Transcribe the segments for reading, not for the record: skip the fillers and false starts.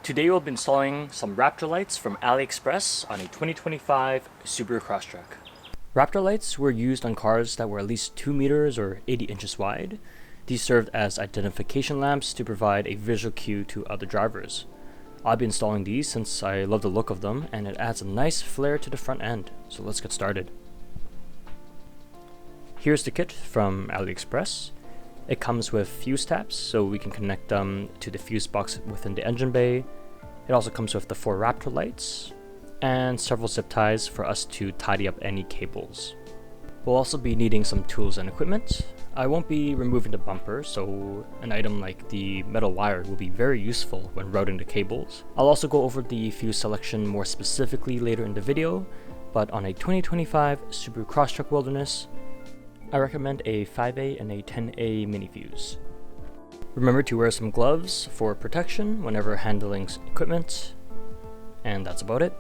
Today we'll be installing some Raptor lights from Aliexpress on a 2025 Subaru Crosstrek. Raptor lights were used on cars that were at least 2 meters or 80 inches wide. These served as identification lamps to provide a visual cue to other drivers. I'll be installing these since I love the look of them and it adds a nice flare to the front end, so let's get started. Here's the kit from Aliexpress. It comes with fuse taps so we can connect them to the fuse box within the engine bay. It also comes with the 4 Raptor lights and several zip ties for us to tidy up any cables. We'll also be needing some tools and equipment. I won't be removing the bumper, so an item like the metal wire will be very useful when routing the cables. I'll also go over the fuse selection more specifically later in the video, but on a 2025 Subaru Crosstrek Wilderness, I recommend a 5A and a 10A mini fuse. Remember to wear some gloves for protection whenever handling equipment, and that's about it.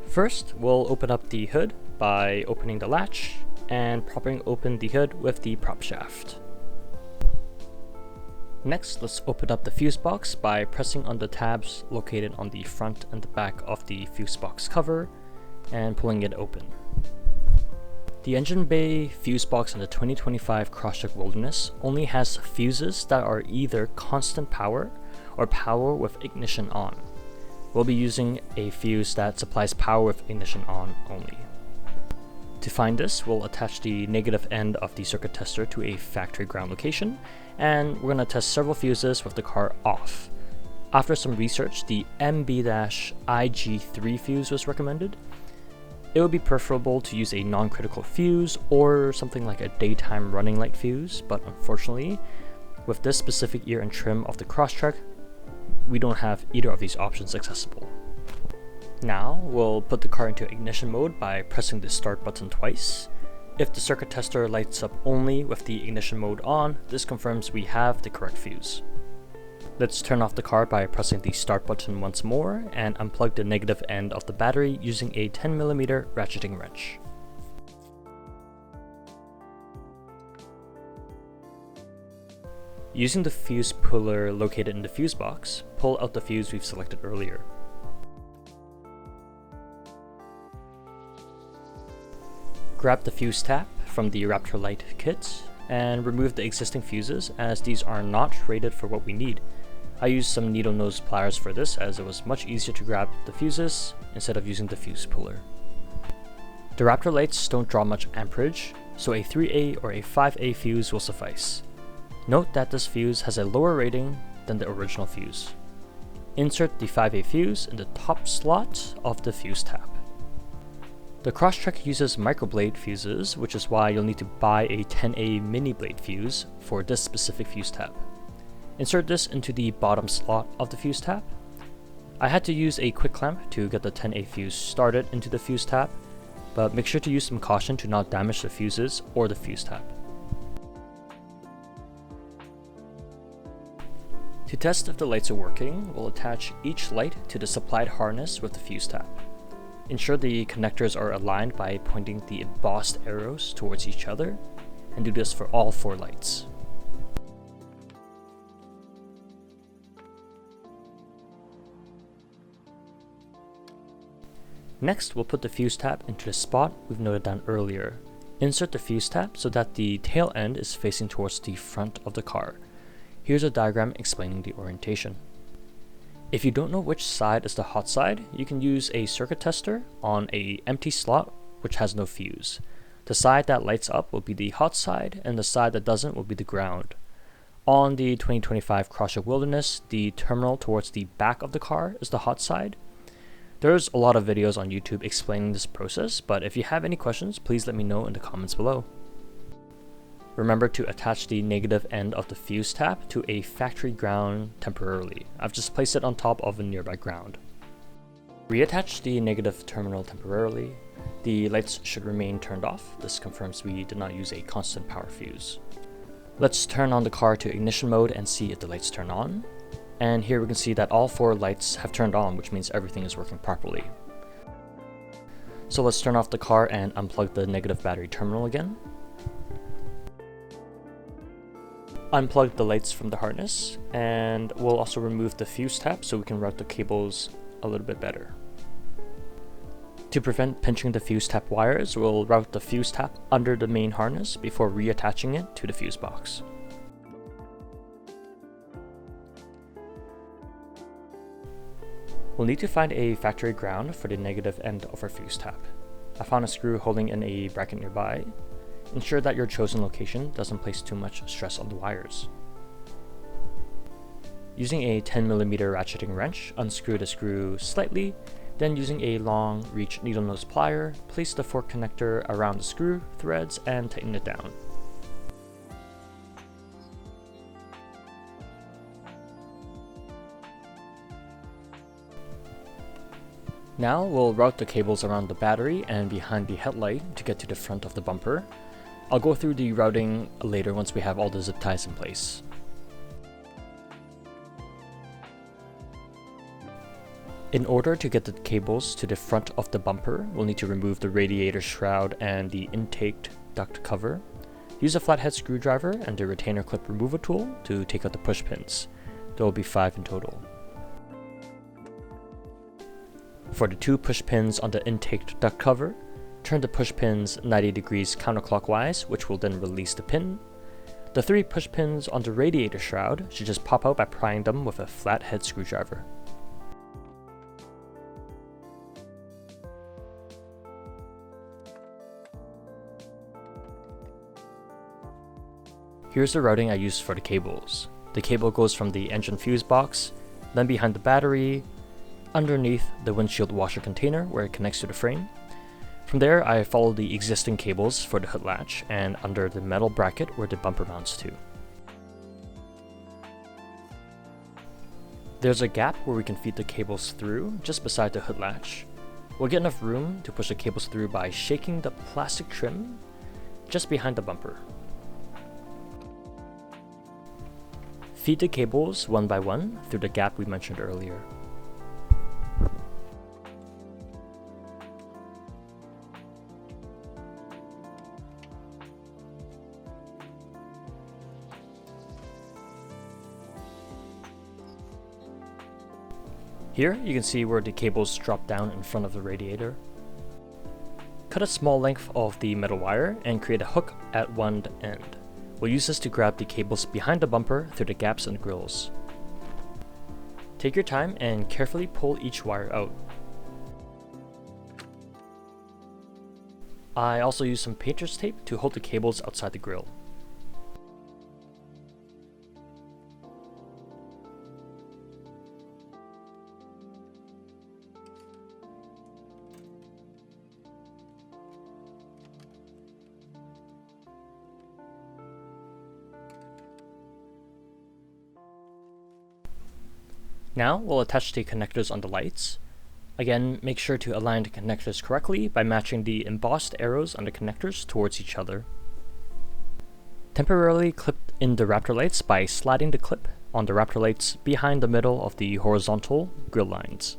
First, we'll open up the hood by opening the latch and propping open the hood with the prop shaft. Next, let's open up the fuse box by pressing on the tabs located on the front and the back of the fuse box cover and pulling it open. The engine bay fuse box on the 2025 Crosstrek Wilderness only has fuses that are either constant power or power with ignition on. We'll be using a fuse that supplies power with ignition on only. To find this, we'll attach the negative end of the circuit tester to a factory ground location, and we're going to test several fuses with the car off. After some research, the MB-IG3 fuse was recommended. It would be preferable to use a non-critical fuse or something like a daytime running light fuse, but unfortunately, with this specific year and trim of the Crosstrek, we don't have either of these options accessible. Now, we'll put the car into ignition mode by pressing the start button twice. If the circuit tester lights up only with the ignition mode on, this confirms we have the correct fuse. Let's turn off the car by pressing the start button once more and unplug the negative end of the battery using a 10mm ratcheting wrench. Using the fuse puller located in the fuse box, pull out the fuse we've selected earlier. Grab the fuse tap from the Raptor light kit and remove the existing fuses as these are not rated for what we need. I used some needle nose pliers for this as it was much easier to grab the fuses instead of using the fuse puller. The Raptor lights don't draw much amperage, so a 3A or a 5A fuse will suffice. Note that this fuse has a lower rating than the original fuse. Insert the 5A fuse in the top slot of the fuse tap. The Crosstrek uses microblade fuses, which is why you'll need to buy a 10A mini blade fuse for this specific fuse tab. Insert this into the bottom slot of the fuse tab. I had to use a quick clamp to get the 10A fuse started into the fuse tab, but make sure to use some caution to not damage the fuses or the fuse tab. To test if the lights are working, we'll attach each light to the supplied harness with the fuse tab. Ensure the connectors are aligned by pointing the embossed arrows towards each other, and do this for all 4 lights. Next, we'll put the fuse tab into the spot we've noted down earlier. Insert the fuse tab so that the tail end is facing towards the front of the car. Here's a diagram explaining the orientation. If you don't know which side is the hot side, you can use a circuit tester on an empty slot which has no fuse. The side that lights up will be the hot side, and the side that doesn't will be the ground. On the 2025 Crosstrek Wilderness, the terminal towards the back of the car is the hot side. There's a lot of videos on YouTube explaining this process, but if you have any questions, please let me know in the comments below. Remember to attach the negative end of the fuse tap to a factory ground temporarily. I've just placed it on top of a nearby ground. Reattach the negative terminal temporarily. The lights should remain turned off. This confirms we did not use a constant power fuse. Let's turn on the car to ignition mode and see if the lights turn on. And here we can see that all 4 lights have turned on, which means everything is working properly. So let's turn off the car and unplug the negative battery terminal again. unplug the lights from the harness, and we'll also remove the fuse tab so we can route the cables a little bit better. To prevent pinching the fuse tab wires, we'll route the fuse tab under the main harness before reattaching it to the fuse box. We'll need to find a factory ground for the negative end of our fuse tab. I found a screw holding in a bracket nearby. Ensure that your chosen location doesn't place too much stress on the wires. Using a 10mm ratcheting wrench, unscrew the screw slightly, then using a long reach needle nose plier, place the fork connector around the screw threads and tighten it down. Now we'll route the cables around the battery and behind the headlight to get to the front of the bumper. I'll go through the routing later once we have all the zip ties in place. In order to get the cables to the front of the bumper, we'll need to remove the radiator shroud and the intake duct cover. Use a flathead screwdriver and the retainer clip removal tool to take out the push pins. There will be 5 in total. For the 2 push pins on the intake duct cover, turn the push pins 90 degrees counterclockwise, which will then release the pin. The 3 push pins on the radiator shroud should just pop out by prying them with a flathead screwdriver. Here's the routing I used for the cables. The cable goes from the engine fuse box, then behind the battery, underneath the windshield washer container where it connects to the frame. From there, I follow the existing cables for the hood latch and under the metal bracket where the bumper mounts to. There's a gap where we can feed the cables through, just beside the hood latch. We'll get enough room to push the cables through by shaking the plastic trim just behind the bumper. Feed the cables one by one through the gap we mentioned earlier. Here you can see where the cables drop down in front of the radiator. Cut a small length of the metal wire and create a hook at one end. We'll use this to grab the cables behind the bumper through the gaps and grills. Take your time and carefully pull each wire out. I also used some painter's tape to hold the cables outside the grill. Now we'll attach the connectors on the lights. Again, make sure to align the connectors correctly by matching the embossed arrows on the connectors towards each other. Temporarily clip in the Raptor lights by sliding the clip on the Raptor lights behind the middle of the horizontal grill lines.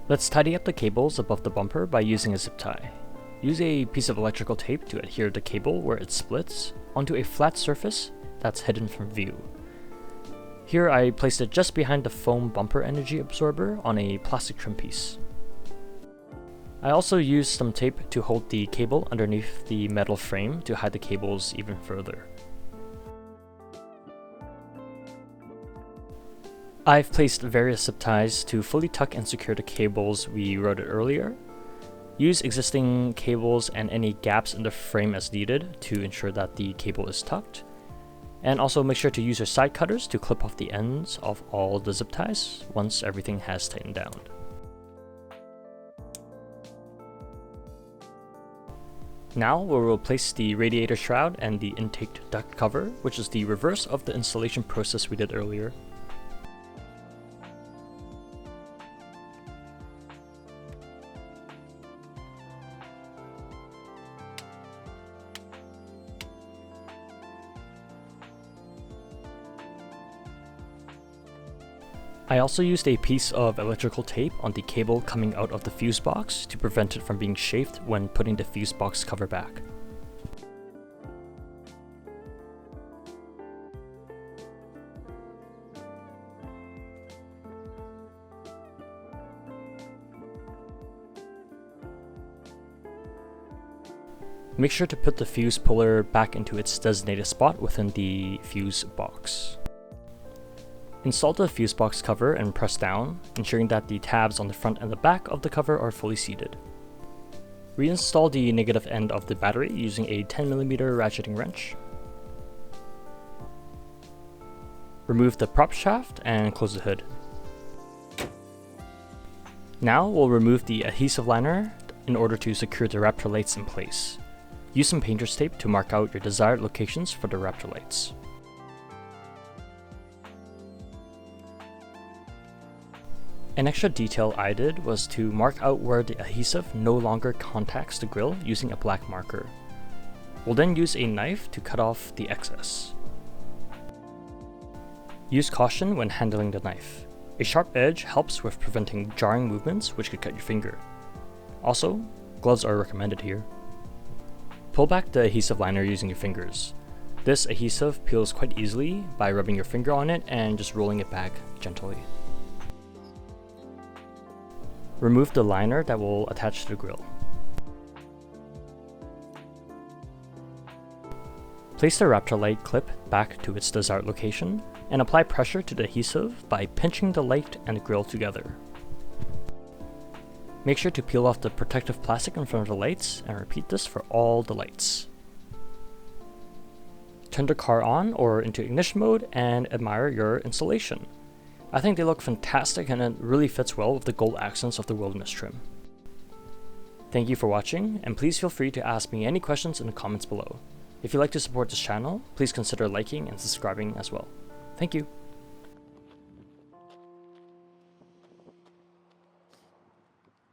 Let's tidy up the cables above the bumper by using a zip tie. Use a piece of electrical tape to adhere the cable where it splits onto a flat surface that's hidden from view. Here I placed it just behind the foam bumper energy absorber on a plastic trim piece. I also used some tape to hold the cable underneath the metal frame to hide the cables even further. I've placed various zip ties to fully tuck and secure the cables we routed earlier. Use existing cables and any gaps in the frame as needed to ensure that the cable is tucked. And also make sure to use your side cutters to clip off the ends of all the zip ties once everything has tightened down. Now we'll replace the radiator shroud and the intake duct cover, which is the reverse of the installation process we did earlier. I also used a piece of electrical tape on the cable coming out of the fuse box to prevent it from being chafed when putting the fuse box cover back. Make sure to put the fuse puller back into its designated spot within the fuse box. Install the fuse box cover and press down, ensuring that the tabs on the front and the back of the cover are fully seated. Reinstall the negative end of the battery using a 10mm ratcheting wrench. Remove the prop shaft and close the hood. Now we'll remove the adhesive liner in order to secure the Raptor lights in place. Use some painter's tape to mark out your desired locations for the Raptor lights. An extra detail I did was to mark out where the adhesive no longer contacts the grille using a black marker. We'll then use a knife to cut off the excess. Use caution when handling the knife. A sharp edge helps with preventing jarring movements which could cut your finger. Also, gloves are recommended here. Pull back the adhesive liner using your fingers. This adhesive peels quite easily by rubbing your finger on it and just rolling it back gently. Remove the liner that will attach to the grille. Place the Raptor light clip back to its desired location and apply pressure to the adhesive by pinching the light and the grille together. Make sure to peel off the protective plastic in front of the lights and repeat this for all the lights. Turn the car on or into ignition mode and admire your installation. I think they look fantastic and it really fits well with the gold accents of the Wilderness trim. Thank you for watching, and please feel free to ask me any questions in the comments below. If you'd like to support this channel, please consider liking and subscribing as well. Thank you.